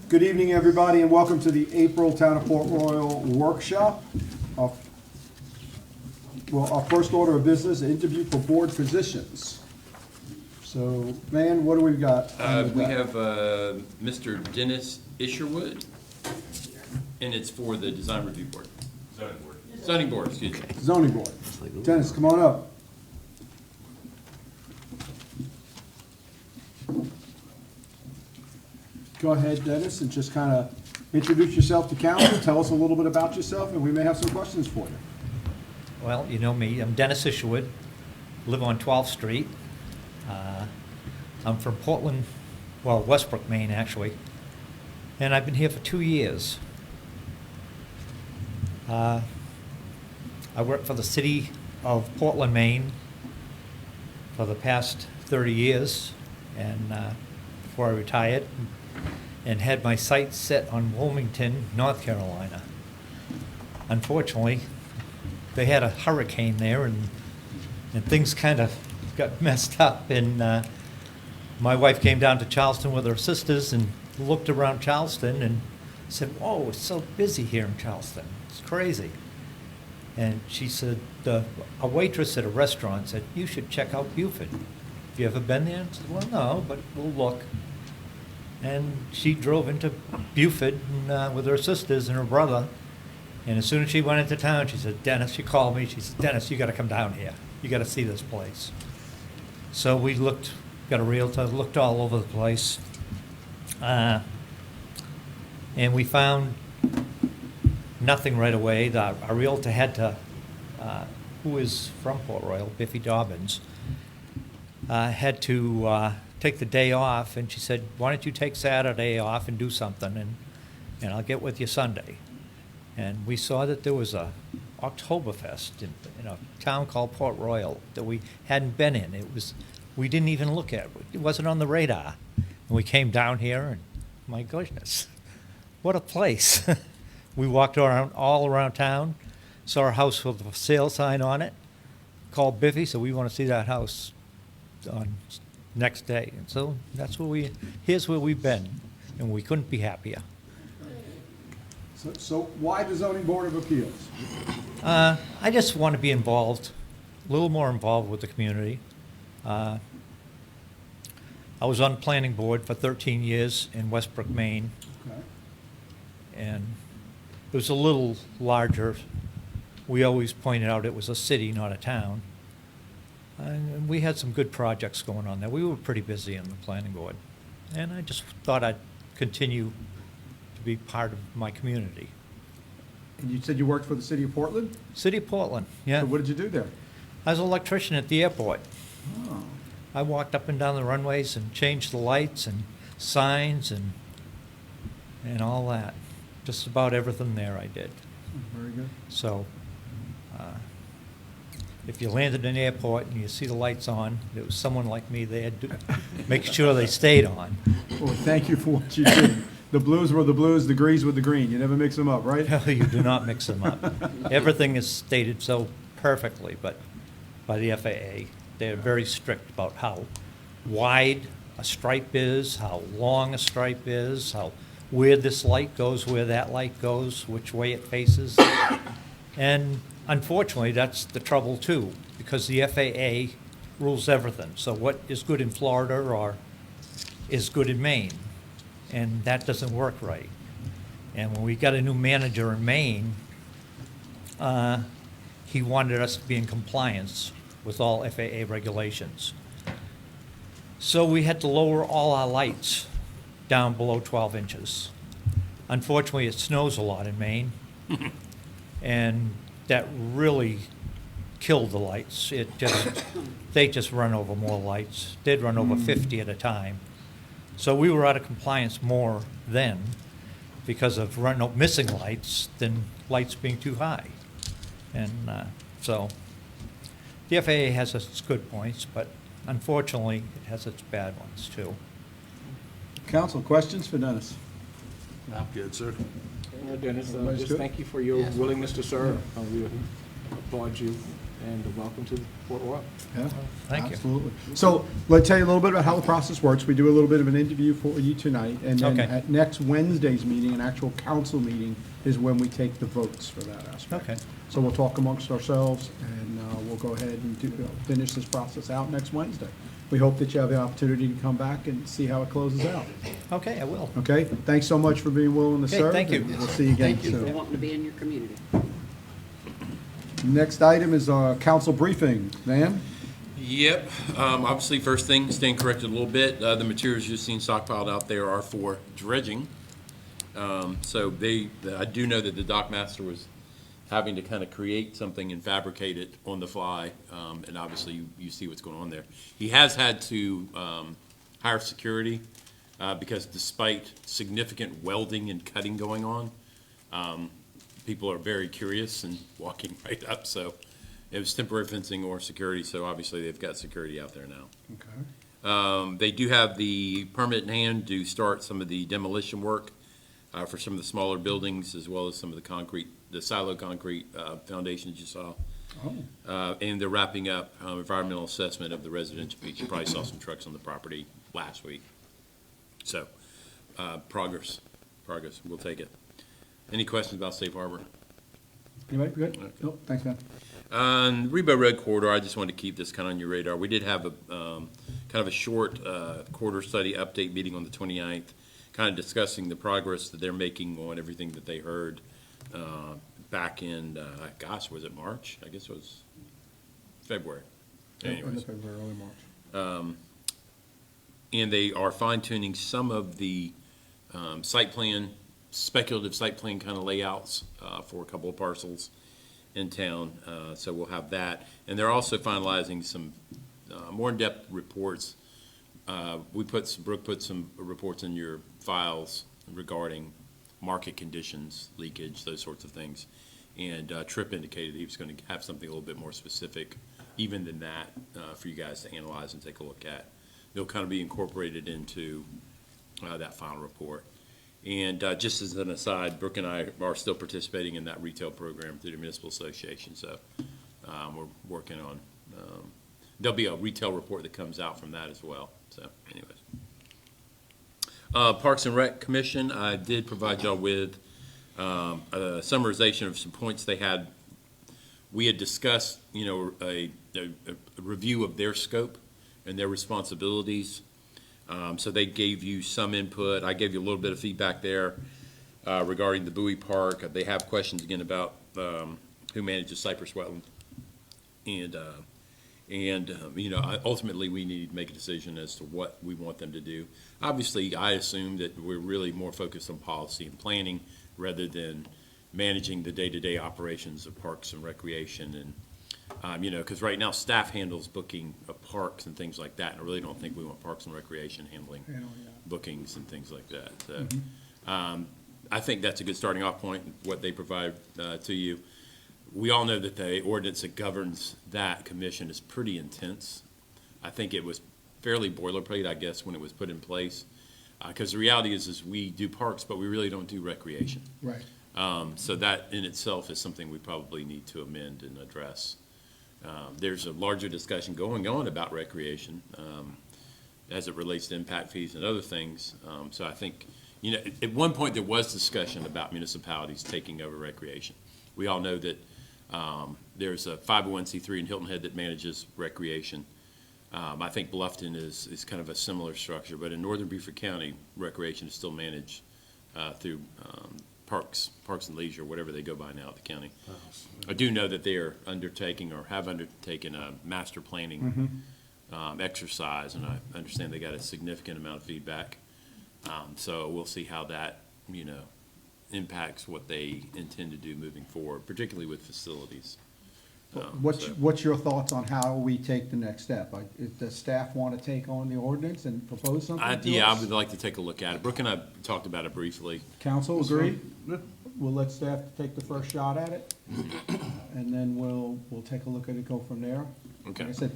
Good evening, everybody, and welcome to the April Town of Port Royal Workshop. Our first order of business, interview for board positions. So, man, what do we got? We have Mr. Dennis Isherwood, and it's for the Design Review Board. Zoning Board, excuse me. Zoning Board. Dennis, come on up. Go ahead, Dennis, and just kind of introduce yourself to council, tell us a little bit about yourself, and we may have some questions for you. Well, you know me, I'm Dennis Isherwood, live on 12th Street. I'm from Portland, well, Westbrook, Maine, actually, and I've been here for 2 years. I worked for the city of Portland, Maine for the past 30 years, and before I retired, and had my sights set on Wilmington, North Carolina. Unfortunately, they had a hurricane there, and things kind of got messed up, and my wife came down to Charleston with her sisters and looked around Charleston and said, "Whoa, it's so busy here in Charleston. It's crazy." And she said, a waitress at a restaurant said, "You should check out Beaufort. Have you ever been there?" I said, "Well, no, but we'll look." And she drove into Beaufort and, with her sisters and her brother. And as soon as she went into town, she said, "Dennis," she called me, she said, "Dennis, you got to come down here. You got to see this place." So we looked, got a realtor, looked all over the place. And we found nothing right away. Our realtor had to, who is from Port Royal, Biffy Dobbins, had to take the day off, and she said, "Why don't you take Saturday off and do something, and I'll get with you Sunday." And we saw that there was a Oktoberfest in a town called Port Royal that we hadn't been in. We didn't even look at it. It wasn't on the radar. And we came down here, and my goodness, what a place. We walked around all around town, saw a house with a sale sign on it, called Biffy, so we want to see that house on next day. And so that's here's where we've been, and we couldn't be happier. So why the Zoning Board of Appeals? I just want to be involved, a little more involved with the community. I was on the planning board for 13 years in Westbrook, Maine, Okay. and it was a little larger. We always pointed out it was a city, not a town. And we had some good projects going on there. We were pretty busy in the planning board. And I just thought I'd continue to be part of my community. And you said you worked for the city of Portland? City of Portland, yeah. So what did you do there? I was an electrician at the airport. Oh, I walked up and down the runways and changed the lights and signs and all that. Just about everything there I did. very good. So if you landed in an airport and you see the lights on, there was someone like me there to make sure they stayed on. Well, thank you for what you did. The blues were the blues, the greens were the green. You never mix them up, right? You do not mix them up. Everything is stated so perfectly, but by the FAA, they're very strict about how wide a stripe is, how long a stripe is, where this light goes, where that light goes, which way it faces. And unfortunately, that's the trouble too, because the FAA rules everything. So what is good in Florida or is good in Maine? And that doesn't work right. And when we got a new manager in Maine, he wanted us to be in compliance with all FAA regulations. So we had to lower all our lights down below 12 inches. Unfortunately, it snows a lot in Maine, and that really killed the lights. They just run over more lights. They'd run over 50 at a time. So we were out of compliance more then because of missing lights than lights being too high. And so the FAA has its good points, but unfortunately, it has its bad ones too. Council, questions for Dennis? I'm good, sir. Dennis, Everybody's just good? thank you for your willingness to serve. We applaud you. and welcome to Port Royal. Yeah, Thank you. absolutely. So let's tell you a little bit about how the process works. We do a little bit of an interview for you tonight, and then Okay. at next Wednesday's meeting, an actual council meeting, is when we take the votes for that aspect. Okay. So we'll talk amongst ourselves, and we'll go ahead and finish this process out next Wednesday. We hope that you have the opportunity to come back and see how it closes out. Okay, I will. Okay? Thanks so much for being willing to Okay, serve. thank you. and We'll see you again Thank you. soon. They want to be in your community. Next item is council briefing. Van? Yep, obviously, first thing, staying corrected a little bit, the materials you've seen stockpiled out there are for dredging. So I do know that the dock master was having to kind of create something and fabricate it on the fly, and obviously, you see what's going on there. He has had to hire security, because despite significant welding and cutting going on, people are very curious and walking right up, so it was temporary fencing or security, so obviously they've got security out there now. Okay. They do have the permit in hand to start some of the demolition work for some of the smaller buildings, as well as some of the concrete, the silo concrete foundations you saw. Oh, And they're wrapping up environmental assessment of the residential beach. You probably saw some trucks on the property last week. So, progress, we'll take it. Any questions about Safe Harbor? anybody good? Okay. Nope, thanks, man. On Rebo Road corridor, I just wanted to keep this kind of on your radar. We did have a kind of a short corridor study update meeting on the 29th, kind of discussing the progress that they're making on everything that they heard back in, was it March? I guess it was February. End of Anyways. February, early March. And they are fine tuning some of the speculative site plan kind of layouts for a couple of parcels in town. So we'll have that. And they're also finalizing some more in-depth reports. Brooke put some reports in your files regarding market conditions, leakage, those sorts of things. And Tripp indicated he was going to have something a little bit more specific, even than that, for you guys to analyze and take a look at. It'll kind of be incorporated into that final report. And just as an aside, Brooke and I are still participating in that retail program through the Municipal Association, so we're working on, there'll be a retail report that comes out from that as well, so anyways. Parks and Rec Commission, I did provide y'all with a summarization of some points they had. We had discussed, a review of their scope and their responsibilities. So they gave you some input. I gave you a little bit of feedback there regarding the Bowie Park. They have questions again about who manages Cypress Wetland. Ultimately, we need to make a decision as to what we want them to do. Obviously, I assume that we're really more focused on policy and planning rather than managing the day-to-day operations of parks and recreation. And because right now staff handles booking of parks and things like that, and I really don't think we want Parks and Recreation handling bookings and things like that. So, I think that's a good starting off point, what they provide to you. We all know that the ordinance that governs that commission is pretty intense. I think it was fairly boilerplate, I guess, when it was put in place. Because the reality is we do parks, but we really don't do recreation. Right. So that in itself is something we probably need to amend and address. There's a larger discussion going on about recreation as it relates to impact fees and other things. So I think, at one point there was discussion about municipalities taking over recreation. We all know that there's a 501c3 in Hilton Head that manages recreation. I think Bluffton is kind of a similar structure, but in Northern Beaufort County, recreation is still managed through Parks and Leisure, whatever they go by now at the county. I do know that they are undertaking or have undertaken a master planning exercise, and I understand they got a significant amount of feedback. So we'll see how that, impacts what they intend to do moving forward, particularly with facilities. What's your thoughts on how we take the next step? Does staff want to take on the ordinance and propose something to I us? would like to take a look at it. Brooke and I talked about it briefly. Council, agree? We'll let staff take the first shot at it, and then we'll take a look at it, go from there. Okay. Like I said,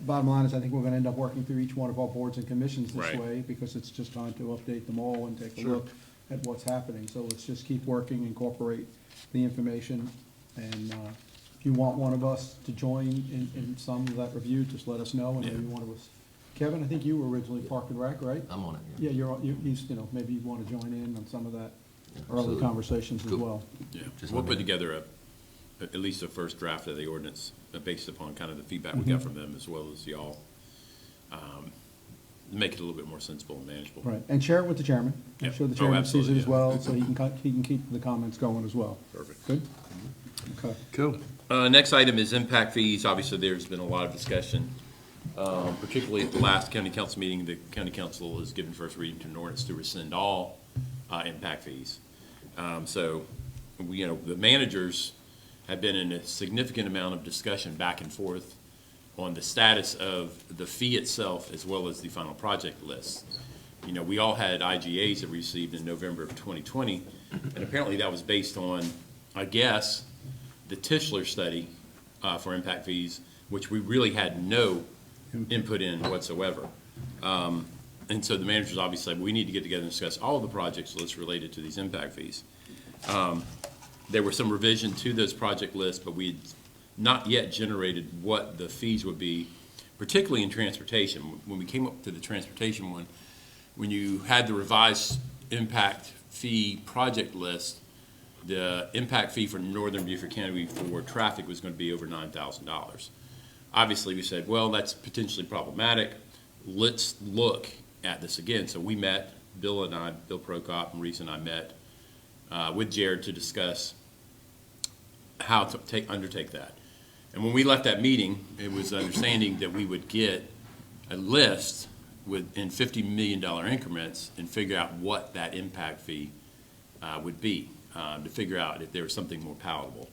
bottom line is I think we're gonna end up working through each one of our boards and commissions this Right. way, because it's just time to update them all and take a Sure. look at what's happening. So let's just keep working, incorporate the information, and if you want one of us to join in some of that review, just let us know, and Yeah. maybe one of us. Kevin, I think you were originally Park and Rec, right? I'm on it. Yeah, maybe you want to join in on some of that early absolutely. conversations as Cool. well. Yeah, Just we'll let me put know. together at least a first draft of the ordinance based upon kind of the feedback we got from them as well as y'all. Make it a little bit more sensible and manageable. Right, and share it with the chairman. I'm Yeah. sure the Oh, chairman sees it absolutely, as yeah. well, so he can keep the comments going as well. Perfect. Good? Okay. Cool. Next item is impact fees. Obviously, there's been a lot of discussion, particularly at the last county council meeting. The county council has given first reading to an ordinance to rescind all impact fees. So, the managers have been in a significant amount of discussion back and forth on the status of the fee itself as well as the final project list. We all had IGAs that we received in November of 2020, and apparently that was based on, I guess, the Tischler study for impact fees, which we really had no input in whatsoever. And so the managers obviously said, we need to get together and discuss all of the projects lists related to these impact fees. There were some revision to those project lists, but we had not yet generated what the fees would be, particularly in transportation. When we came up to the transportation one, when you had the revised impact fee project list, the impact fee for Northern Beaufort County for traffic was going to be over $9,000. Obviously, we said, well, that's potentially problematic. Let's look at this again. So we met, Bill Prokop and Reese and I met with Jared to discuss how to undertake that. And when we left that meeting, it was understanding that we would get a list in $50 million increments and figure out what that impact fee would be, to figure out if there was something more palatable.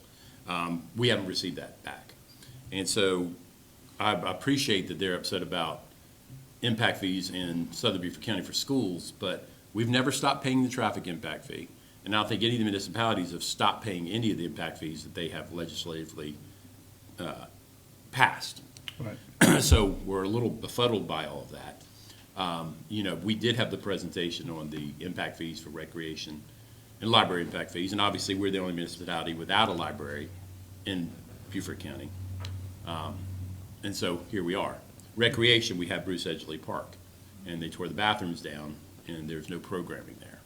We haven't received that back. And so I appreciate that they're upset about impact fees in Southern Beaufort County for schools, but we've never stopped paying the traffic impact fee. And I don't think any of the municipalities have stopped paying any of the impact fees that they have legislatively passed. Right. So we're a little befuddled by all of that. We did have the presentation on the impact fees for recreation and library impact fees, and obviously we're the only municipality without a library in Beaufort County. And so here we are. Recreation, we have Bruce Edgley Park, and they tore the bathrooms down, and there's no programming there.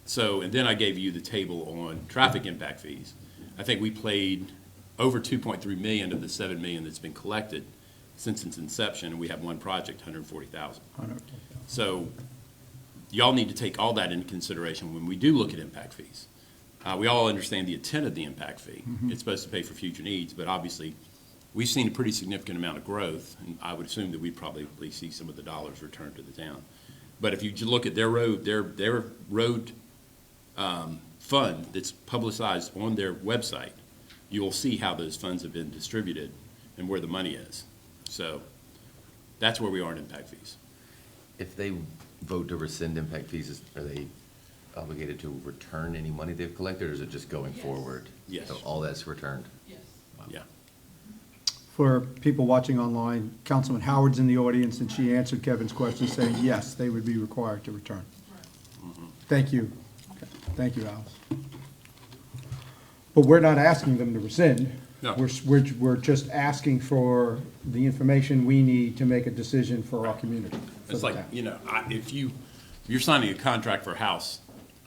So, and then I gave you the table on traffic impact fees. I think we paid over 2.3 million of the 7 million that's been collected since its inception, and we have one project, 140,000. So y'all need to take all that into consideration when we do look at impact fees. We all understand the intent of the impact fee. It's supposed to pay for future needs, but obviously we've seen a pretty significant amount of growth, and I would assume that we'd probably see some of the dollars returned to the town. But if you look at their road fund that's publicized on their website, you will see how those funds have been distributed and where the money is. So that's where we are in impact fees. If they vote to rescind impact fees, are they obligated to return any money they've collected, or is it just going forward? Yes. So all that's returned? Yes. Yeah. For people watching online, Councilman Howard's in the audience, and she answered Kevin's question saying, yes, they would be required to return. Thank you. Okay. Thank you, Alice. But we're not asking them to rescind. No. We're just asking for the information we need to make a decision for our community. for It's the like, town. if you're signing a contract for a house,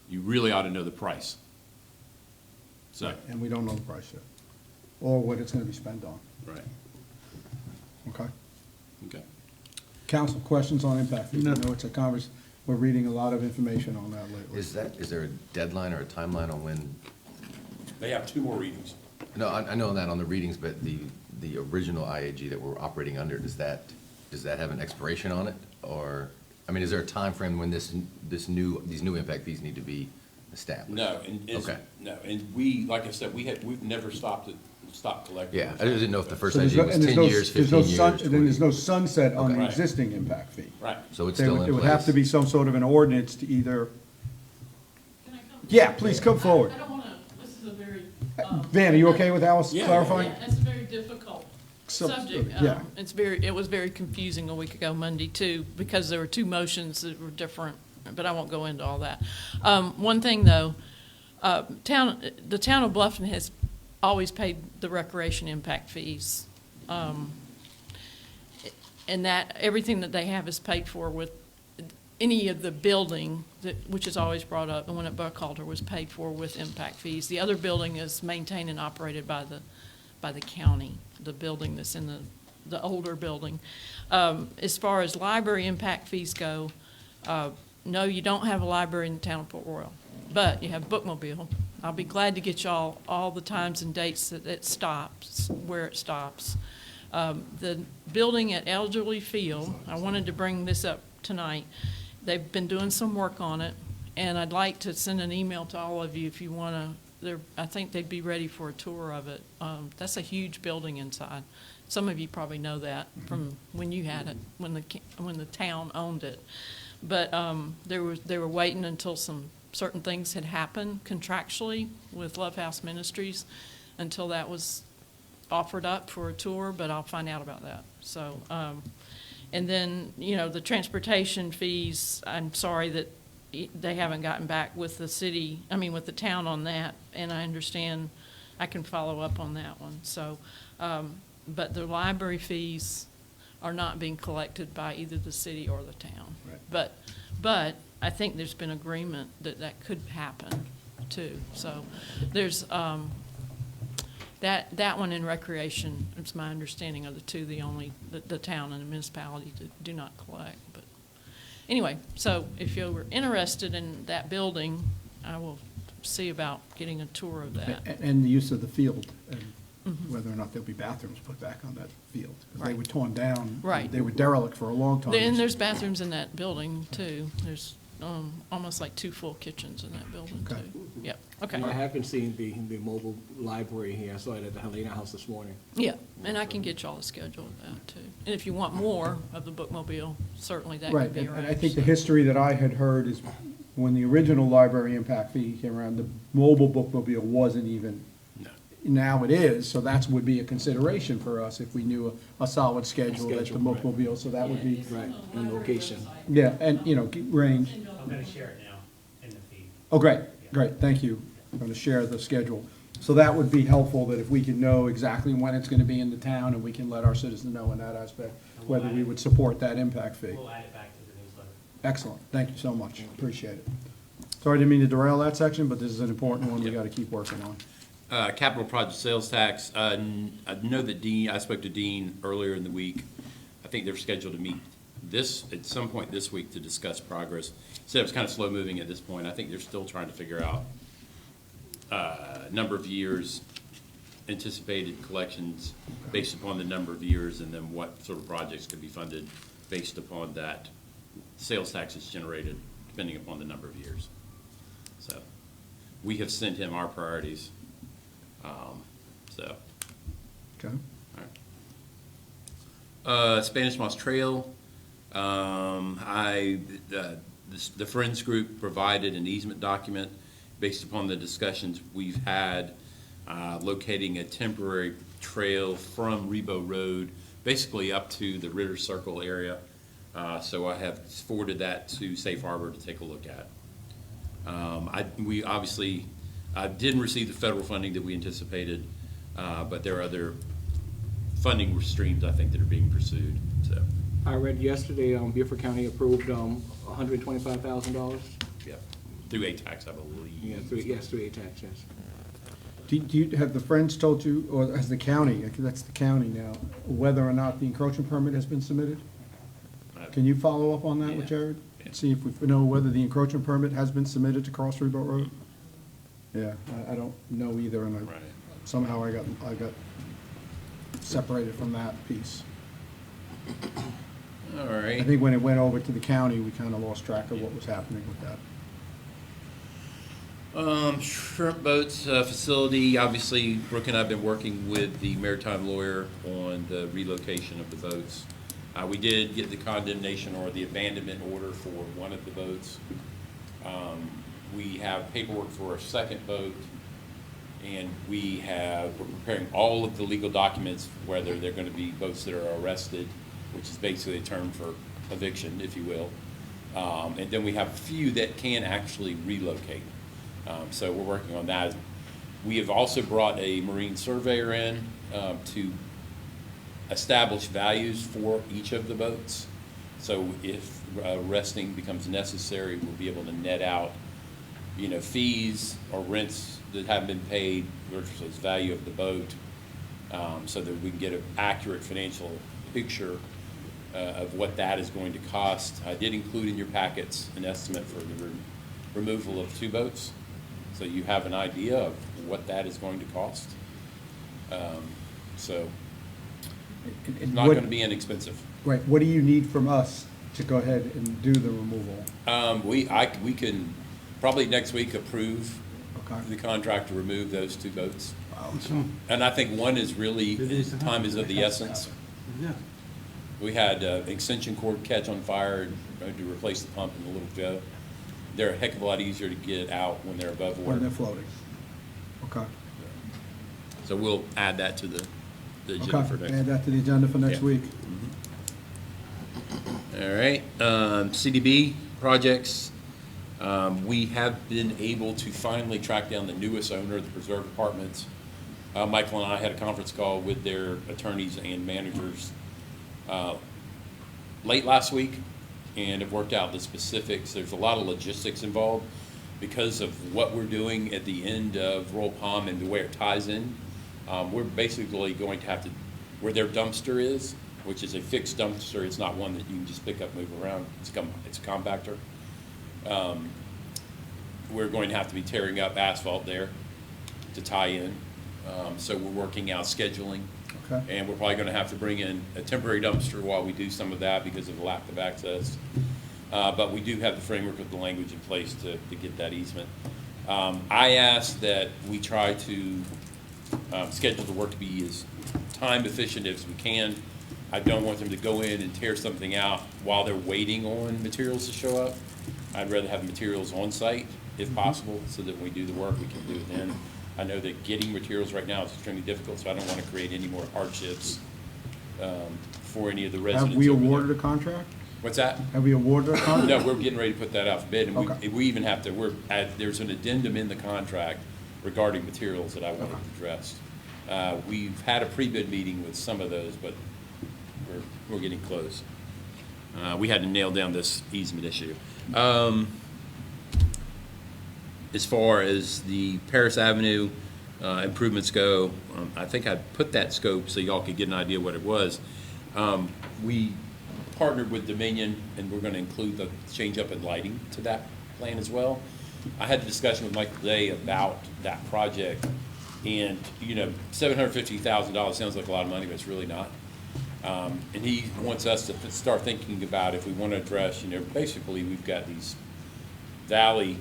you really ought to know the price. So, And we don't know the price yet, or what it's gonna be spent on. right, Okay? okay. Council, questions on impact fees? No. I know it's we're reading a lot of information on that lately. Is there a deadline or a timeline on when? They have 2 more readings. No, I know that on the readings, but the original IAG that we're operating under, does that have an expiration on it? Or, I mean, is there a time frame when these new impact fees need to be established? No, Okay. no, and we, like I said, we've never stopped collecting. Yeah, I didn't know if the first So there's IAG no- was and 10 years, 15 years, And then there's 20. no sunset on the Okay. existing impact fee. Right. So it's There still would- in It would have to place? be some sort of an ordinance to either, Can I come? yeah, please come forward. I don't want to, this is a very. Van, are you okay with Alice Yeah. clarifying? Yeah, it's a very difficult subject. Yeah. It was very confusing a week ago Monday too, because there were 2 motions that were different, but I won't go into all that. One thing though, the town of Bluffton has always paid the recreation impact fees. And that, everything that they have is paid for with any of the building, which is always brought up, the one at Buckhalter was paid for with impact fees. The other building is maintained and operated by the county, the building that's in the older building. As far as library impact fees go, no, you don't have a library in the town of Port Royal, but you have Bookmobile. I'll be glad to get y'all all the times and dates that it stops, where it stops. The building at Elderly Field, I wanted to bring this up tonight. They've been doing some work on it, and I'd like to send an email to all of you if you want to. I think they'd be ready for a tour of it. That's a huge building inside. Some of you probably know that from when you had it, when the town owned it. But they were waiting until some certain things had happened contractually with Love House Ministries until that was offered up for a tour, but I'll find out about that. So, and then, the transportation fees, I'm sorry that they haven't gotten back with with the town on that, and I understand I can follow up on that one. So, but the library fees are not being collected by either the city or the town. Right. But I think there's been agreement that could happen too. So there's, that one in recreation, it's my understanding of the two, the town and the municipality do not collect. But anyway, so if you were interested in that building, I will see about getting a tour of that. And the use of the field, and whether or not there'll be bathrooms put back on that field. 'Cause they Right. were torn down. Right. They were derelict for a long time. And there's bathrooms in that building too. There's almost like 2 full kitchens in that building Okay. too. Yeah, okay. And I haven't seen the mobile library here. I saw it at the Helena House this morning. Yeah, and I can get y'all a schedule of that too. And if you want more of the Bookmobile, certainly that Right, could be and arranged. I think the history that I had heard is when the original library impact fee came around, the mobile bookmobile wasn't even, No. now it is, so that would be a consideration for us if we knew a solid schedule at the Schedule, right. bookmobile, so that would be, Right, and location. yeah, and, range. I'm gonna share it now in the feed. Oh, great, thank you. I'm going to share the schedule. So that would be helpful, that if we could know exactly when it's going to be in the town, and we can let our citizens know in that aspect, whether we would support that impact fee. We'll add it back to the newsletter. Excellent, thank you so much, appreciate it. Sorry, I didn't mean to derail that section, but this is an important one we got to keep working on. Capital project sales tax, I know that I spoke to Dean earlier in the week. I think they're scheduled to meet at some point this week to discuss progress. He said it was kind of slow moving at this point. I think they're still trying to figure out number of years, anticipated collections based upon the number of years, and then what sort of projects could be funded based upon that sales tax is generated, depending upon the number of years. So we have sent him our priorities. Okay, Spanish Moss Trail, the Friends Group provided an easement document based upon the discussions we've had, locating a temporary trail from Rebo Road, basically up to the Ritter Circle area. So I have forwarded that to Safe Harbor to take a look at. We obviously didn't receive the federal funding that we anticipated, but there are other funding streams, I think, that are being pursued, so, I read yesterday, Beaufort County approved, $125,000. yeah, through ATAX, I believe. Yeah, through tax, yes. have the Friends told you, or has the county, that's the county now, whether or not the encroachment permit has been submitted? Can you follow up on that with Yeah. Jared? Yeah. See if we know whether the encroachment permit has been submitted to Cross Rebo Road? Yeah, I don't know either, and Right. somehow I got separated from that piece. All I right. think when it went over to the county, we kind of lost track of what was happening with that. Shrimp boats facility, obviously, Brooke and I have been working with the maritime lawyer on the relocation of the boats. We did get the condemnation or the abandonment order for one of the boats. We have paperwork for a second boat, and we're preparing all of the legal documents, whether they're going to be boats that are arrested, which is basically a term for eviction, if you will. And then we have a few that can actually relocate. So we're working on that. We have also brought a marine surveyor in to establish values for each of the boats. So if resting becomes necessary, we'll be able to net out, fees or rents that haven't been paid versus value of the boat, so that we can get an accurate financial picture of what that is going to cost. I did include in your packets an estimate for the removal of 2 boats, so you have an idea of what that is going to cost. So it's not going to be inexpensive. Right, what do you need from us to go ahead and do the removal? We can probably next week approve Okay. the contract to remove those 2 boats. Wow. And I think one is really, time is of the essence. We had extension cord catch on fire to replace the pump in the Little Joe. They're a heck of a lot easier to get out when they're above When they're water. floating. Okay. So we'll add that to the agenda for Okay, next. add that to the agenda for next Yeah. week. All right, CDB projects. We have been able to finally track down the newest owner of the preserve apartments. Michael and I had a conference call with their attorneys and managers late last week and have worked out the specifics. There's a lot of logistics involved because of what we're doing at the end of Royal Palm and the way it ties in. We're basically going to have to, where their dumpster is, which is a fixed dumpster, it's not one that you can just pick up, move around, it's a compactor. We're going to have to be tearing up asphalt there to tie in. So we're working out scheduling. Okay. And we're probably gonna have to bring in a temporary dumpster while we do some of that because of the lack of access. But we do have the framework of the language in place to get that easement. I asked that we try to schedule the work to be as time efficient as we can. I don't want them to go in and tear something out while they're waiting on materials to show up. I'd rather have materials on site if possible, so that when we do the work, we can do it then. I know that getting materials right now is extremely difficult, so I don't want to create any more hardships for any of the residents. Have we over there. awarded a contract? What's that? Have we awarded a contract? No, we're getting ready to put that out for bid, and Okay. we even have to, there's an addendum in the contract regarding materials that I wanted addressed. We've had a pre-bid meeting with some of those, but we're getting close. We had to nail down this easement issue. As far as the Paris Avenue improvements go, I think I put that scope so y'all could get an idea what it was. We partnered with Dominion, and we're going to include the change up in lighting to that plan as well. I had a discussion with Michael today about that project, and $750,000 sounds like a lot of money, but it's really not. And he wants us to start thinking about if we want to address, basically we've got these valley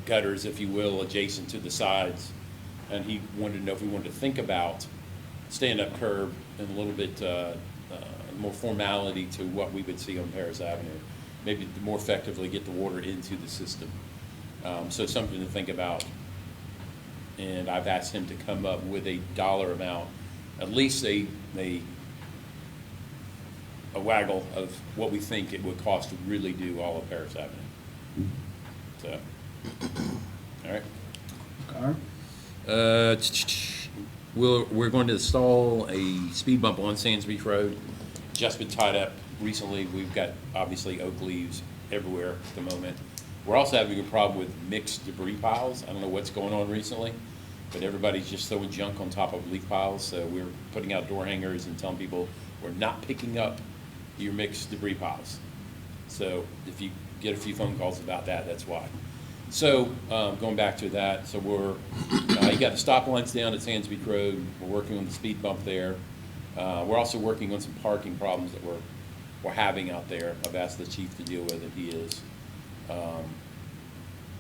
gutters, if you will, adjacent to the sides. And he wanted to know if we wanted to think about stand-up curb and a little bit more formality to what we would see on Paris Avenue. Maybe to more effectively get the water into the system. So something to think about. And I've asked him to come up with a dollar amount, at least a waggle of what we think it would cost to really do all of Paris Avenue. So, all right. Okay. We're going to install a speed bump on Sands Beach Road. Just been tied up recently. We've got obviously oak leaves everywhere at the moment. We're also having a problem with mixed debris piles. I don't know what's going on recently, but everybody's just throwing junk on top of leaf piles. So we're putting out door hangers and telling people we're not picking up your mixed debris piles. So if you get a few phone calls about that, that's why. So going back to that, so you got the stop lines down at Sands Beach Road. We're working on the speed bump there. We're also working on some parking problems that we're having out there. I've asked the chief to deal with it. He is.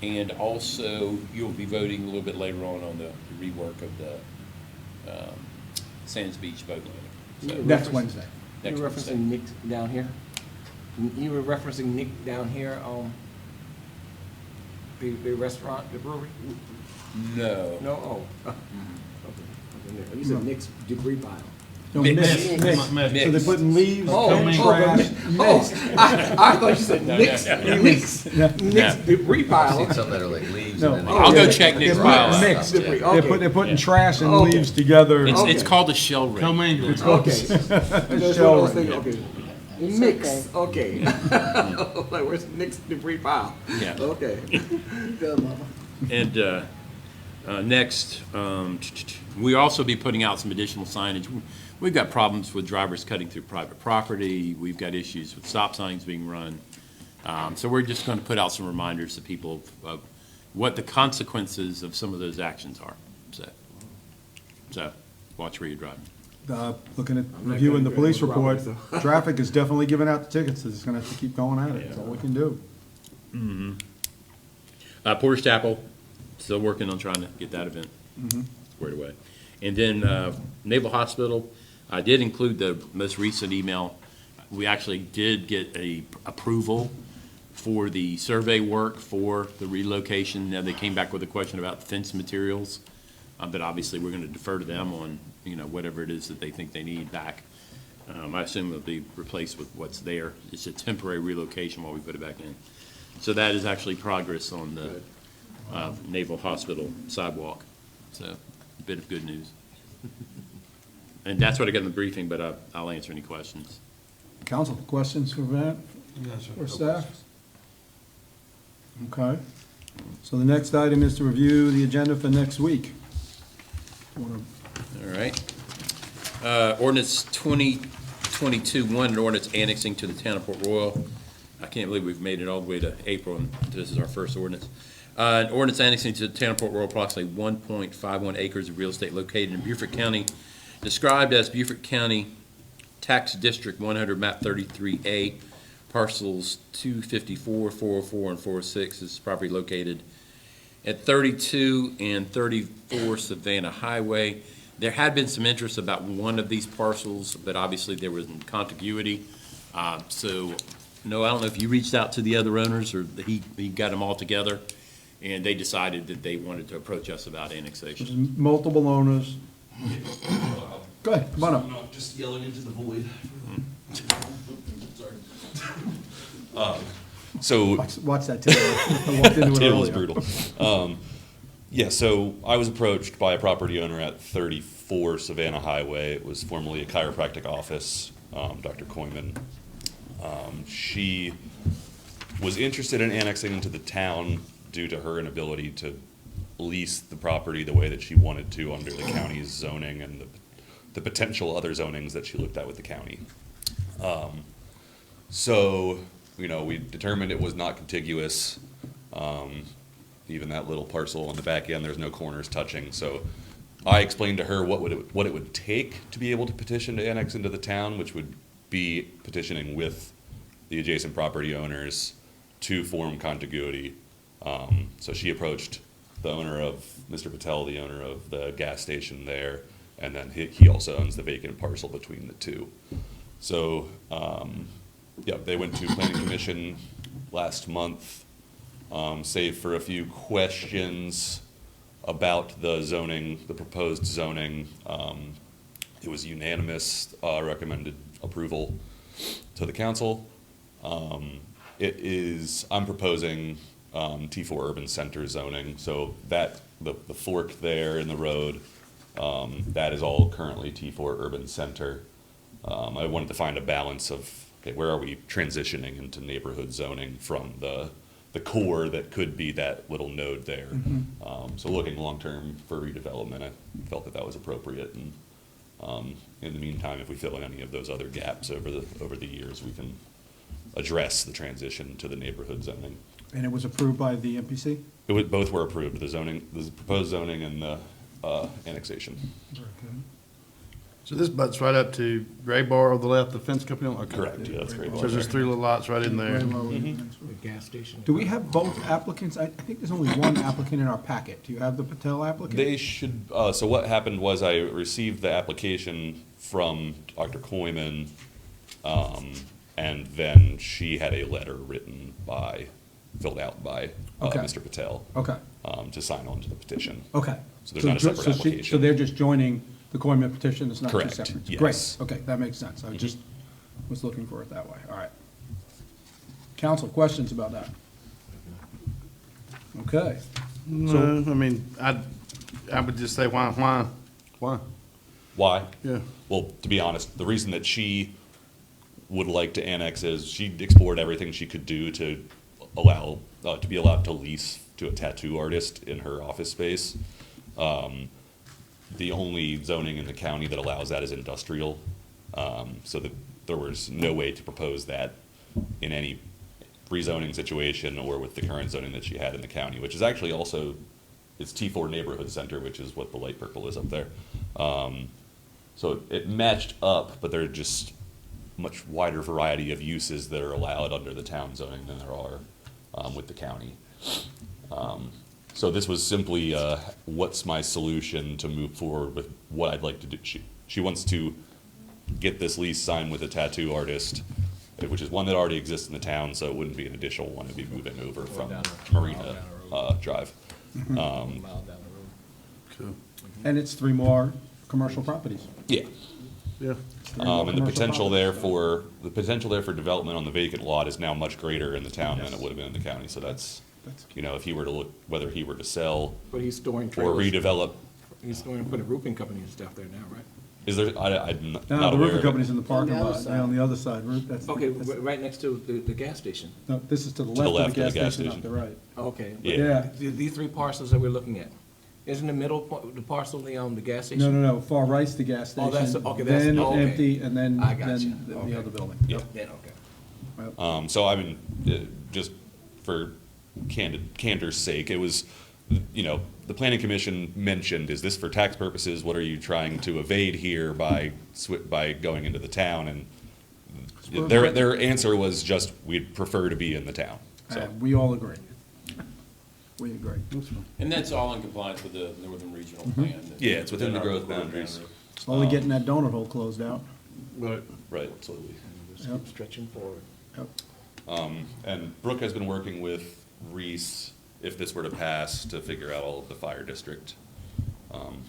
And also, you'll be voting a little bit later on the rework of the Sands Beach boat landing. So Next Wednesday. You next were Wednesday. referencing Nick down here? You were referencing Nick down here, the restaurant, the brewery? No. No, oh. Okay. You said Nick's debris pile. No, Mix. mix. So they're putting leaves Oh, and oh, trash. I thought you said mix debris I've pile. seen some that are like leaves No. and then. I'll go Yeah, check Nick's they're file out. mixed. Debris, They're okay. putting trash and Okay. leaves together. It's called a shell rig. It's called Okay. That's what I shell was ring. thinking, okay. Mix, okay. Like, where's mixed debris pile? Yeah. Okay. And next, we also be putting out some additional signage. We've got problems with drivers cutting through private property. We've got issues with stop signs being run. So we're just going to put out some reminders to people of what the consequences of some of those actions are. So watch where you're driving. Looking at reviewing the police report, traffic is definitely giving out the tickets. It's gonna have to keep going at it. That's all we can do. Porter's Chapel, still working on trying to get that event squared away. And then Naval Hospital, I did include the most recent email. We actually did get a approval for the survey work for the relocation. Now, they came back with a question about fence materials, but obviously, we're going to defer to them on, whatever it is that they think they need back. I assume it'll be replaced with what's there. It's a temporary relocation while we put it back in. So that is actually progress on the Naval Hospital sidewalk. So, a bit of good news. And that's what I got in the briefing, but I'll answer any questions. Council, questions for Matt or staff? Okay. So the next item is to review the agenda for next week. Wanna- All right. Ordinance 2022-1, an ordinance annexing to the town of Port Royal. I can't believe we've made it all the way to April, and this is our first ordinance. An ordinance annexing to the town of Port Royal approximately 1.51 acres of real estate located in Beaufort County, described as Beaufort County Tax District 100, map 33A, parcels 254, 404, and 406. This is property located at 32 and 34 Savannah Highway. There had been some interest about one of these parcels, but obviously there was contiguity. So, no, I don't know if you reached out to the other owners or he got them all together, and they decided that they wanted to approach us about annexation. There's multiple owners. Go ahead, come on up. I'm not just yelling into the void. So Watch that tail. I walked into it tail is earlier. brutal. Yeah, so I was approached by a property owner at 34 Savannah Highway. It was formerly a chiropractic office, Dr. Koyman. She was interested in annexing into the town due to her inability to lease the property the way that she wanted to under the county's zoning and the potential other zonings that she looked at with the county. So, we determined it was not contiguous. Even that little parcel on the back end, there's no corners touching. So I explained to her what it would take to be able to petition to annex into the town, which would be petitioning with the adjacent property owners to form contiguity. So she approached the owner of, Mr. Patel, the owner of the gas station there, and then he also owns the vacant parcel between the two. So, they went to planning commission last month, save for a few questions about the zoning, the proposed zoning. It was unanimous, recommended approval to the council. I'm proposing T4 urban center zoning, so that, the fork there in the road, that is all currently T4 urban center. I wanted to find a balance of, okay, where are we transitioning into neighborhood zoning from the core that could be that little node there. So looking long-term for redevelopment, I felt that was appropriate. And in the meantime, if we fill in any of those other gaps over the years, we can address the transition to the neighborhood zoning. And it was approved by the MPC? Both were approved, the proposed zoning and the annexation. So this butts right up to Gray Bar on the left, the fence company on, okay. Correct, yeah, that's great. So there's three little lots right in there. The gas station. Do we have both applicants? I think there's only one applicant in our packet. Do you have the Patel applicant? They should, so what happened was I received the application from Dr. Koyman, and then she had a letter filled out by Okay. Mr. Patel. Okay, To sign on to the petition. okay. So there's not a separate So application. they're just joining The Coiman petition is not two Correct, separate? yes. Great, okay, that makes sense. I just was looking for it that way, all right. Council, questions about that? Okay, No, I mean, I would just say, why? Why? Yeah. Well, to be honest, the reason that she would like to annex is she explored everything she could do to allow, to be allowed to lease to a tattoo artist in her office space. The only zoning in the county that allows that is industrial. So that there was no way to propose that in any rezoning situation or with the current zoning that she had in the county, which is actually also, it's T4 Neighborhood Center, which is what the light purple is up there. So it matched up, but there are just much wider variety of uses that are allowed under the town zoning than there are with the county. So this was simply, what's my solution to move forward with what I'd like to do. She wants to get this lease signed with a tattoo artist, which is one that already exists in the town, so it wouldn't be an additional one, it'd be moving over from Marina Drive. Cool. and it's 3 more commercial properties. Yeah. Yeah. 3 more And the commercial potential properties. there for development on the vacant lot is now much greater in the town than it would have been in the county, so that's, you know, if he were to look, whether he were to sell But he's storing or trailers. redevelop, He's storing, putting a roofing company and stuff there now, right? is there, I'm not No, aware the of roofing it. company's in the parking other lot, side. they're on the other side. That's- Okay, that's- right next to the gas station. No, this is to the the left of the gas station, up the right. Okay. Yeah. Yeah. These 3 parcels that we're looking at, isn't the middle, the parcel, the gas station? No, far right's the gas Oh, station. that's- okay, that's- Then okay. empty, and then, I got you. then the Okay. other building. Yeah. Yeah, okay. So I mean, just for candor's sake, it was, you know, the planning commission mentioned, is this for tax purposes? What are you trying to evade here by going into the town? And their answer was just, we'd prefer to be in the town, so. We all agree. We agree. And that's all in compliance with the Northern Regional Plan. Yeah, it's within the our growth boundaries. Slowly getting that donut hole closed out. Right. Right, absolutely. Just keep stretching forward. Yep. And Brooke has been working with Reese, if this were to pass, to figure out all of the fire district. I'm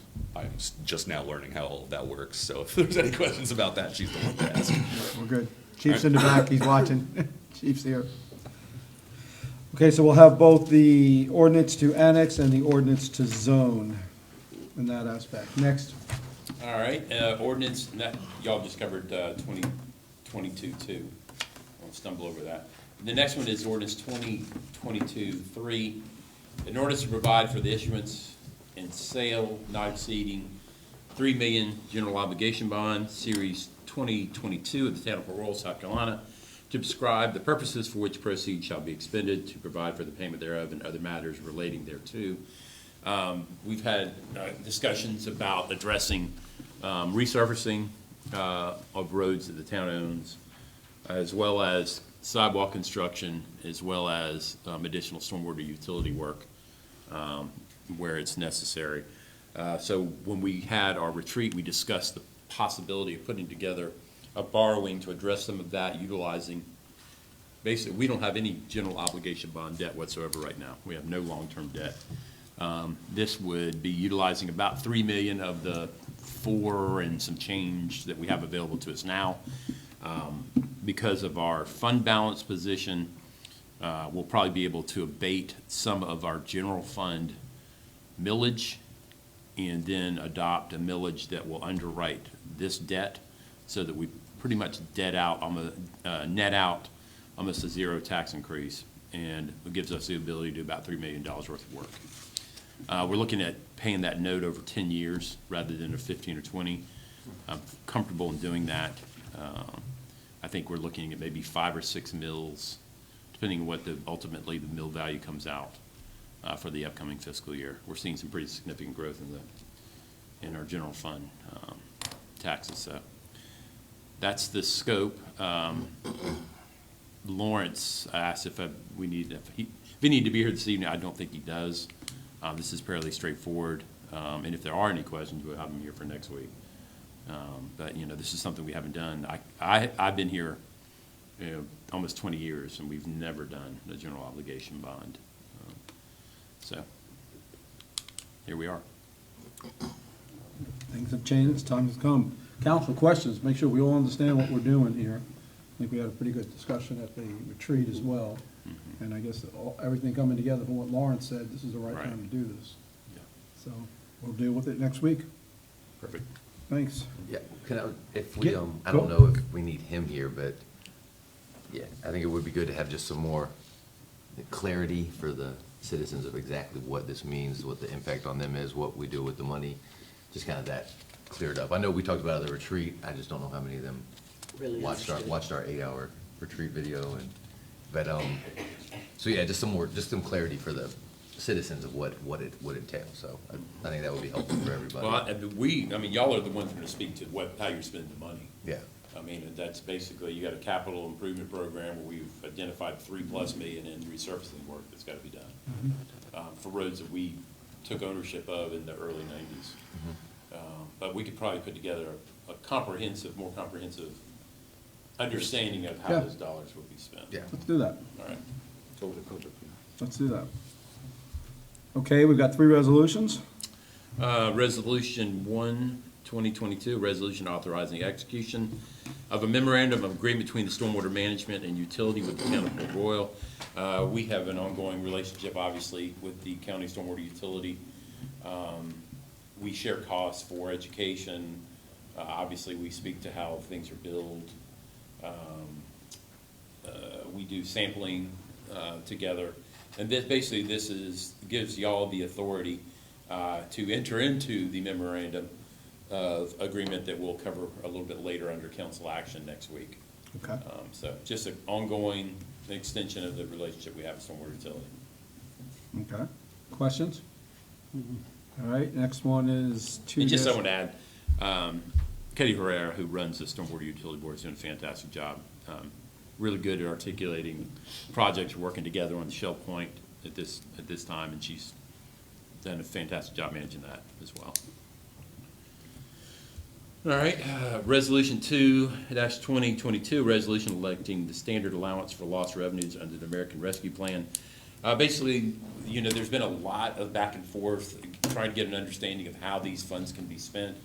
just now learning how all of that works, so if there's any questions about that, she's the one to ask. We're good. Chief's in the back, he's watching. Chief's here. Okay, so we'll have both the ordinance to annex and the ordinance to zone in that aspect. Next. All right, ordinance, that, y'all just covered 2022-2. I'll stumble over that. The next one is ordinance 2022-3. An ordinance to provide for the issuance and sale not exceeding $3 million general obligation bond, series 2022 of the town of Port Royal, South Carolina, to prescribe the purposes for which proceeds shall be expended, to provide for the payment thereof and other matters relating thereto. We've had discussions about addressing resurfacing of roads that the town owns, as well as sidewalk construction, as well as additional stormwater utility work where it's necessary. So when we had our retreat, we discussed the possibility of putting together a borrowing to address some of that, utilizing, basically, we don't have any general obligation bond debt whatsoever right now. We have no long-term debt. This would be utilizing about $3 million of the 4 and some change that we have available to us now. Because of our fund balance position, we'll probably be able to abate some of our general fund millage and then adopt a millage that will underwrite this debt so that we pretty much net out almost a zero tax increase, and it gives us the ability to do about $3 million worth of work. We're looking at paying that note over 10 years rather than a 15 or 20. I'm comfortable in doing that. I think we're looking at maybe 5 or 6 mills, depending on what ultimately the mill value comes out for the upcoming fiscal year. We're seeing some pretty significant growth in our general fund taxes. So that's the scope. Lawrence asked if he needed to be here this evening. I don't think he does. This is fairly straightforward, and if there are any questions, we'll have him here for next week. But you know, this is something we haven't done. I've been here, almost 20 years, and we've never done a general obligation bond. So here we are. Things have changed, it's time has come. Council questions, make sure we all understand what we're doing here. I think we had a pretty good discussion at the retreat as well. And I guess everything coming together from what Lawrence said, this is the right Right. time to do this. Yeah. So we'll deal with it next week. Perfect. Thanks. Yeah, can I, if we, Yeah, I don't go. know if we need him here, but, yeah, I think it would be good to have just some more clarity for the citizens of exactly what this means, what the impact on them is, what we do with the money, just kind of that cleared up. I know we talked about it at the retreat, I just don't know how many of them watched our 8-hour retreat video and, but, so yeah, just some clarity for the citizens of what it would entail, so I think that would be helpful for everybody. Well, I mean, y'all are the ones going to speak to how you're spending the money. Yeah, I mean, and that's basically, you got a capital improvement program where we've identified $3+ million in resurfacing work that's got to be done for roads that we took ownership of in the early 90s. But we could probably put together a more comprehensive understanding of how Yeah. those dollars will be spent. yeah. Let's do that. All right. Let's do that. Okay, we've got 3 resolutions. Resolution 1, 2022, resolution authorizing the execution of a memorandum of agreement between the stormwater management and utility with the town of Port Royal. We have an ongoing relationship, obviously, with the county stormwater utility. We share costs for education. Obviously, we speak to how things are billed. We do sampling together. And this, basically, gives y'all the authority to enter into the memorandum of agreement that we'll cover a little bit later under council action next week. Okay. So just an ongoing extension of the relationship we have with stormwater utility. Okay. Questions? All right, next one is 2. And just someone to add, Katie Herrera, who runs the Stormwater Utility Board, is doing a fantastic job. Really good at articulating projects, working together on the Shell Point at this time, and she's done a fantastic job managing that as well. All right, Resolution 2-2022, resolution electing the standard allowance for lost revenues under the American Rescue Plan. Basically, there's been a lot of back and forth trying to get an understanding of how these funds can be spent.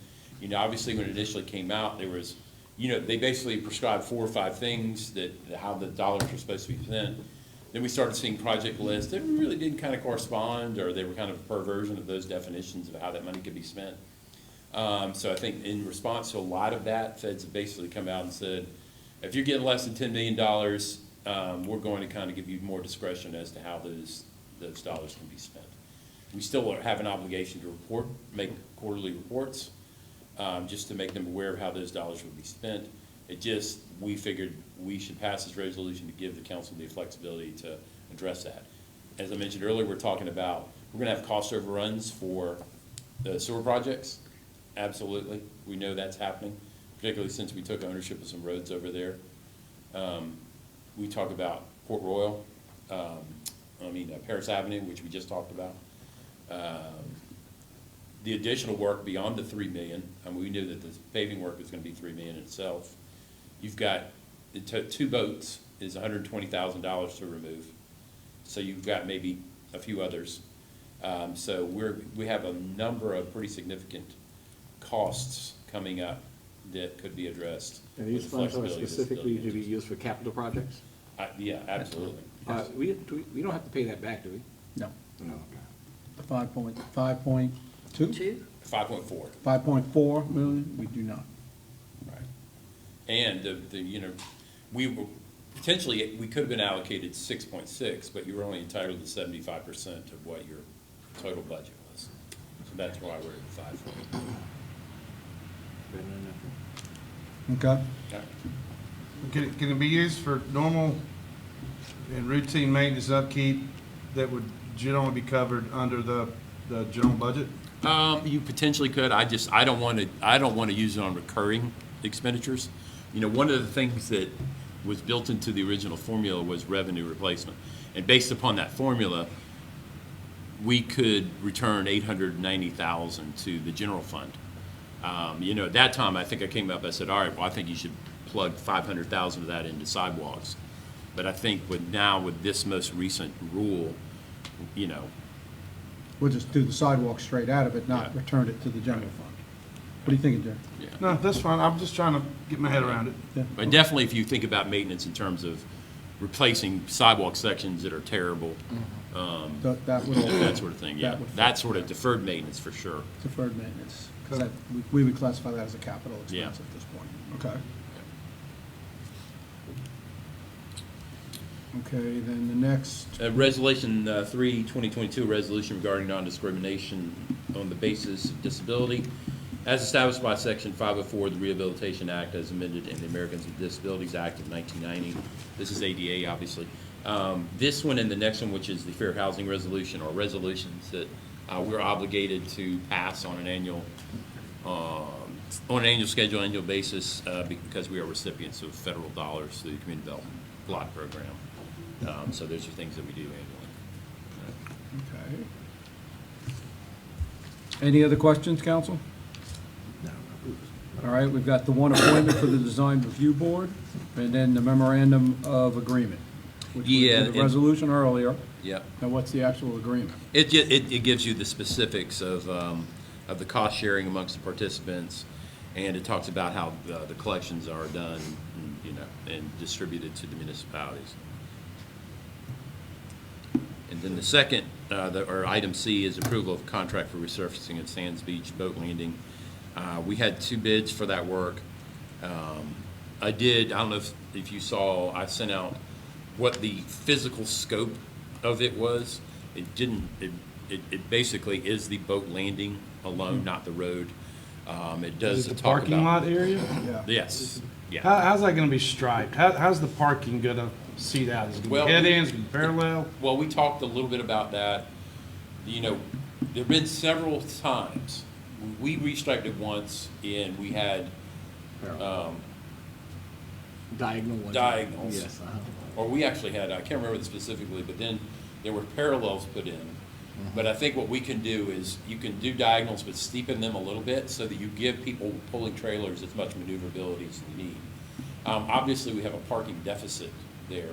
Obviously, when it initially came out, there was, they basically prescribed 4 or 5 things how the dollars were supposed to be spent. Then we started seeing project lists that really didn't kind of correspond, or they were kind of a perversion of those definitions of how that money could be spent. So I think in response to a lot of that, feds have basically come out and said, if you're getting less than $10 million, we're going to kind of give you more discretion as to how those dollars can be spent. We still have an obligation to make quarterly reports, just to make them aware of how those dollars will be spent. We figured we should pass this resolution to give the council the flexibility to address that. As I mentioned earlier, we're gonna have cost overruns for the sewer projects. Absolutely, we know that's happening, particularly since we took ownership of some roads over there. We talk about Port Royal, Paris Avenue, which we just talked about. The additional work beyond the $3 million, we knew that the paving work was gonna be $3 million in itself. You've got, 2 boats is $120,000 to remove. So you've got maybe a few others. So we have a number of pretty significant costs coming up that could be addressed. And with these the funds are flexibility that's specifically built to be into used for capital projects? it. Yeah, absolutely. We don't have to pay that back, do we? No. No. 5.2? 5.4. 5.4 million, we do not. Right. And we were, potentially, we could have been allocated 6.6, but you were only entitled to 75% of what your total budget was. So that's why we're at 5.4. Okay. Can it be used for normal and routine maintenance upkeep that would generally be covered under the general budget? You potentially could. I don't want to use it on recurring expenditures. One of the things that was built into the original formula was revenue replacement. And based upon that formula, we could return $890,000 to the general fund. At that time, I think I came up, I said, all right, well, I think you should plug $500,000 of that into sidewalks. But I think with this most recent rule, We'll just do the sidewalk straight out of it, not Yeah. return it to the general fund. What are you thinking, Jerry? No, that's fine. I'm just trying to get my head around it. Yeah. But definitely, if you think about maintenance in terms of replacing sidewalk sections that are terrible, That would all. that sort of thing, yeah. That would- That sort of deferred maintenance for sure. Deferred maintenance, because we would classify that as a capital Yeah. expense at this point. Okay. Okay, then the next, Resolution 3, 2022, resolution regarding non-discrimination on the basis of disability, as established by Section 504 of the Rehabilitation Act as amended in the Americans with Disabilities Act of 1990. This is ADA, obviously. This one and the next one, which is the Fair Housing Resolution, are resolutions that we're obligated to pass on an annual schedule, annual basis, because we are recipients of federal dollars through the Community Development Block Program. So those are things that we do annually. okay. Any other questions, council? All right, we've got the one appointment for the Design Review Board, and then the memorandum of agreement, which was Yeah, the resolution earlier. Yep. Now, what's the actual agreement? It gives you the specifics of the cost sharing amongst the participants, and it talks about how the collections are done, and distributed to the municipalities. And then the second, or item C, is approval of contract for resurfacing at Sands Beach Boat Landing. We had 2 bids for that work. I don't know if you saw, I sent out what the physical scope of it was. It didn't, it basically is the boat landing alone, not the road. It does Is it the talk parking about. lot area? Yeah. Yes, yeah. How's that gonna be striped? How's the parking gonna seat out? Is it gonna Well, be head ends, gonna be parallel? Well, we talked a little bit about that. There've been several times. We restriped it once, and we had, Diagonal ones. Diagonals. Yes. or we actually had, I can't remember specifically, but then there were parallels put in. But I think what we can do is, you can do diagonals, but steepen them a little bit so that you give people pulling trailers as much maneuverability as they need. Obviously, we have a parking deficit there.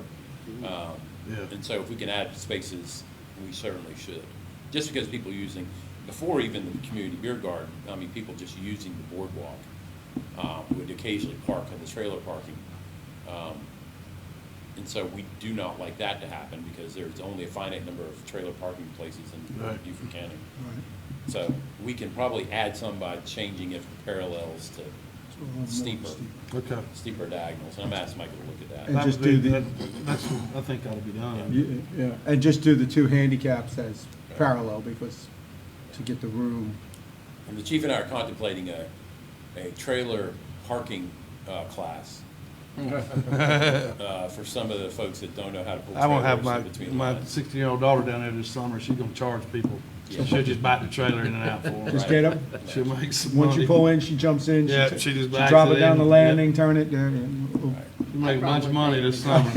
And so if we can add spaces, we certainly should. Just because people using, before even the community beer garden, I mean, people just using the boardwalk would occasionally park on the trailer parking. And so we do not like that to happen, because there's only a finite number of trailer parking places in Right. Beaufort County. Right. So we can probably add some by changing it from parallels to So a little more steeper, Okay. steeper diagonals. And I'm asking Michael to look at that. And That just would be- do the- That's what I think ought to be done. Yeah, and just do the 2 handicaps as parallel, because to get the room. And the chief and I are contemplating a trailer parking class for some of the folks that don't know how to pull I won't have trailers in between my lines. 16-year-old daughter down there this summer. She's gonna charge people. Yeah. She'll just back the trailer in and out for them. Just get up, She'll make some money. once you pull in, she jumps in. Yeah, she just backs drop it it down in. the Yeah. landing, turn it there, and, She'll make a bunch of money this summer.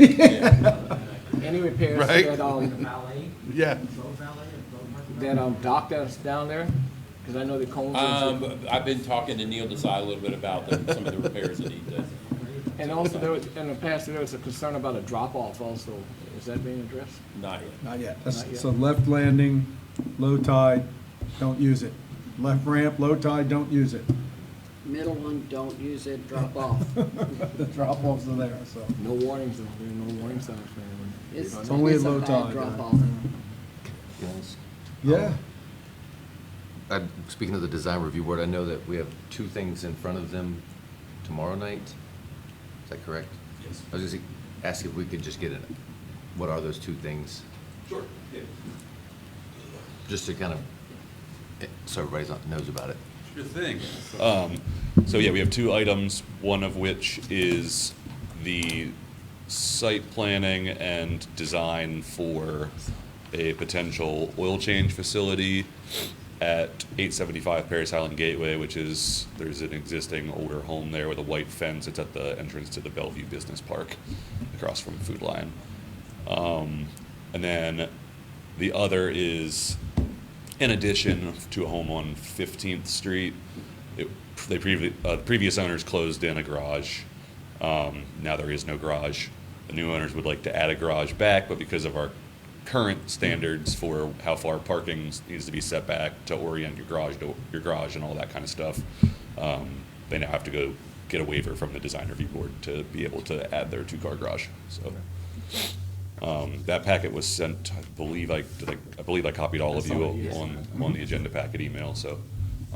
Any repairs Right. to that, Valet, Yeah. boat valet, or boat parking? that dock that's down there? Because I know the cones. I've been talking to Neil Desai a little bit about some of the repairs that he did. And also, there was, in the past, there was a concern about a drop-off also. Is that being addressed? Not yet. not yet. Not yet. So left landing, low tide, don't use it. Left ramp, low tide, don't use it. Middle one, don't use it, drop off. The drop-offs are there, so. No warnings, though. There are no warning signs for anyone. It's only it's at a low bad tide, drop yeah. off. Yeah, Speaking of the design review board, I know that we have 2 things in front of them tomorrow night. Is that correct? Yes. I was just ask if we could just get what are those 2 things? Sure. Just to kind of, so everybody knows about it. Sure thing. So yeah, we have 2 items, one of which is the site planning and design for a potential oil change facility at 875 Paris Island Gateway, which is, there's an existing older home there with a white fence. It's at the entrance to the Bellevue Business Park, across from Food Lion. And then the other is in addition to a home on 15th Street. The previous owners closed in a garage. Now there is no garage. The new owners would like to add a garage back, but because of our current standards for how far parking needs to be set back to orient your garage and all that kind of stuff. They now have to go get a waiver from the design review board to be able to add their two-car garage, so. That packet was sent, I believe I copied all of you on the agenda packet email, so,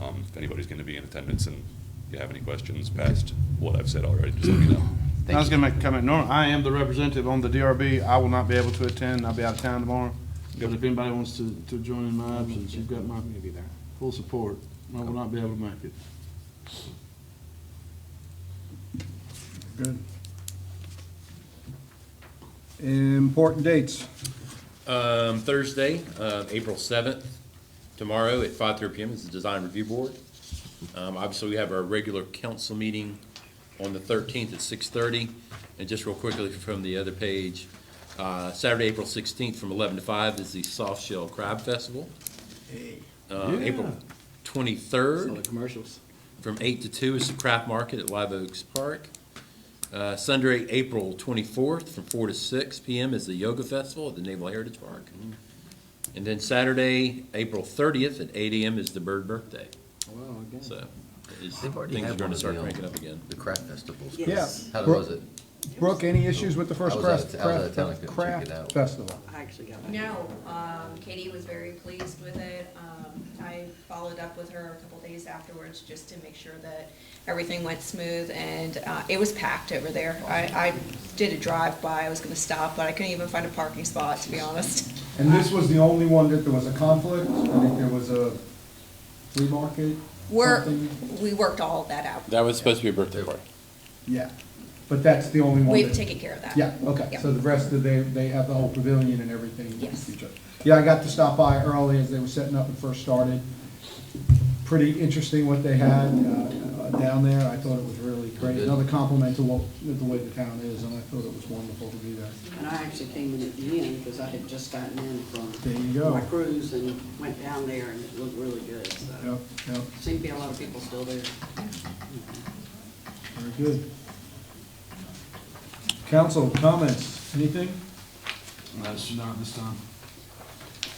if anybody's gonna be in attendance and you have any questions past what I've said already, just let me know. I was gonna make a comment. Norm, I am the representative on the DRB. I will not be able to attend. I'll be out of town tomorrow. But if anybody wants to join in my absence, you've got my full support. I will not be able to make it. Good. Important dates. Thursday, April 7th, tomorrow at 5:30 PM is the Design Review Board. Obviously, we have our regular council meeting on the 13th at 6:30. And just real quickly from the other page, Saturday, April 16th from 11 to 5 is the Soft Shell Crab Festival. April Saw 23rd the commercials. from 8 to 2 is the Craft Market at Live Oaks Park. Sunday, April 24th from 4 to 6 PM is the Yoga Festival at the Naval Heritage Park. And then Saturday, April 30th at 8 AM is the Bird Birthday. Wow, again. So They've already things are had going one to of start the, cranking up again. The craft festivals. Yes. How was it? Brooke, any issues with the first I was out of town, I couldn't check craft it out. festival? I actually got that. No, Katie was very pleased with it. I followed up with her a couple days afterwards just to make sure that everything went smooth, and it was packed over there. I did a drive-by, I was gonna stop, but I couldn't even find a parking spot, to be honest. And this was the only one that there was a conflict? I think there was a flea market, something? We worked all of that out. That was supposed to be a birthday party. Yeah, but that's the only one We've that- taken care of that. Yeah, okay, Yeah. so the rest of they have the whole pavilion and everything? Yes. Yeah, I got to stop by early as they were setting up and first started. Pretty interesting what they had down there. I thought it was really great. Another compliment to the way the town is, and I thought it was wonderful to be there. And I actually came in at the end because I had just gotten in from There you go. my cruise and went down there and it looked really good, so. Yep, yep, Seemed to be a lot of people still there. very good. Council, comments, anything? That's not this time.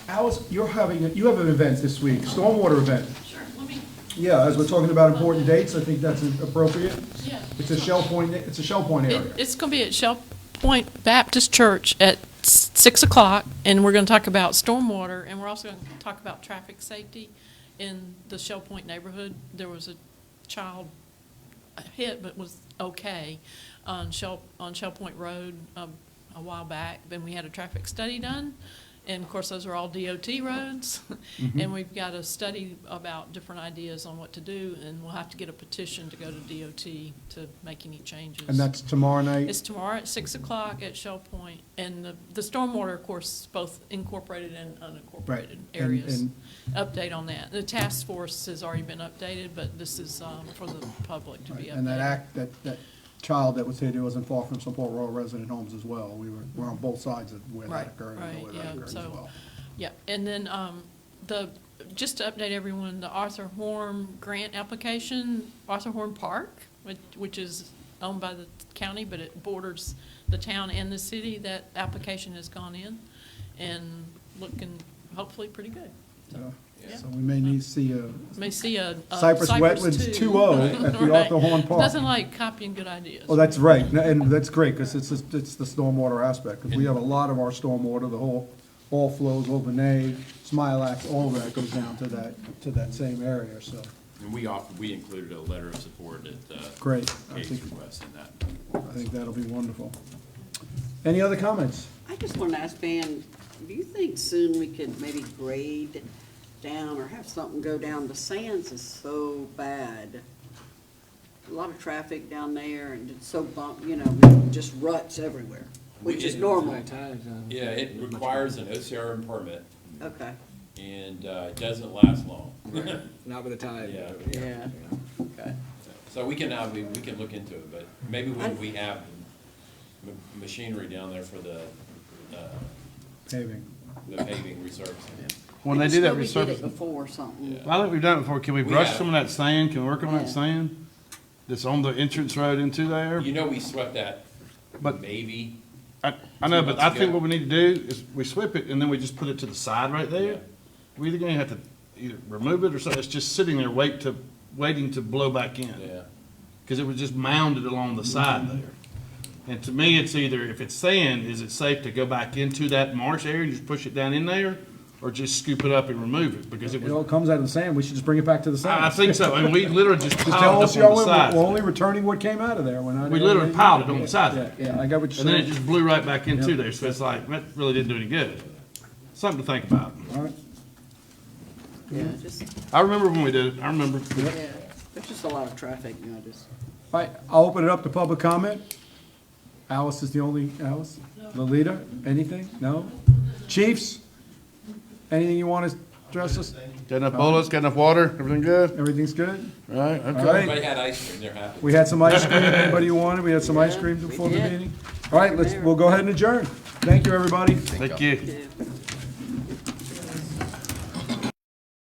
Alice, you have an event this week, stormwater event. Sure, let me, Yeah, as we're talking about important dates, I think that's appropriate. yeah. It's a Shell Point area. It's going to be at Shell Point Baptist Church at 6 o'clock, and we're going to talk about stormwater, and we're also going to talk about traffic safety in the Shell Point neighborhood. There was a child hit, but was okay on Shell Point Road a while back. Then we had a traffic study done. And of course, those are all DOT roads. And we've got a study about different ideas on what to do, and we'll have to get a petition to go to DOT to make any changes. And that's tomorrow night? It's tomorrow at 6 o'clock at Shell Point. And the stormwater, of course, is both incorporated and unincorporated Right. And- areas. and- Update on that. The task force has already been updated, but this is for the public to be updated. And that child that was hit, it wasn't far from some Port Royal resident homes as well. We're on both sides of where that Right, occurred and right, where yeah, that occurred as so- well. Yeah, and then just to update everyone, the Arthur Horn grant application, Arthur Horn Park, which is owned by the county, but it borders the town and the city, that application has gone in and looking hopefully pretty good. Yeah. So we may need to see a May see a Cypress Wetlands 2.0 at the Right. Arthur Horn Park. Doesn't like copying good ideas. Oh, that's right, and that's great, because it's the stormwater aspect, because we have a lot of our stormwater, all flows, Overnay, Smilax, all of that goes down to that same area, so, And we included a letter of support at great. I Kate's think, request in that. I think that'll be wonderful. Any other comments? I just wanted to ask Van, do you think soon we could maybe grade down or have something go down? The Sands is so bad. A lot of traffic down there and it's so just ruts everywhere, which is normal. High tides, Yeah, it requires an OCRM permit, Okay, and it doesn't last long. Not with the tide. Yeah. yeah, okay. So we can look into it, but maybe when we have machinery down there for the Paving. paving resurfacing. When they I do that just know we did it resurfacing, before something. Yeah. I think we've done it before. Can we We brush have. some of that sand? Can we work on that Yeah. sand that's on the entrance road into there? You know, we swept that But- maybe I- I know, but I think what we need to do is we sweep it and then we just put it to the side right there. We're either gonna have to either remove it or something, it's just sitting there waiting to blow back in. Yeah. Cause it was just mounded along the side there. And to me, it's either, if it's sand, is it safe to go back into that marsh area and just push it down in there? Or just scoop it up and remove it, because it It all was, comes out of the sand, we should just bring it back to the sand. I think so, and we literally just Just piled tell it us, up on the we're side. only returning what came out of there, we're not. We literally piled it on the side. Yeah, yeah, I got what you're And then it saying. just blew right back into Yeah. there, so it's like, that really didn't do any good. Something to think about. All right. Yeah, just, I remember when we did it, I remember. yeah, there's just a lot of traffic, you know, just. All right, I'll open it up to public comment. Alice is the only, Alice? Lolita, anything? No? Chiefs? Anything you want to address us? Got enough bullets, got enough water, everything good? Everything's good? Right, All okay. right. Everybody had ice cream, they're happy. We had some ice cream, anybody who wanted? We had some ice Yeah, cream we before the did. meeting? All right, we'll go ahead and adjourn. Thank you, everybody. Thank you. Yeah.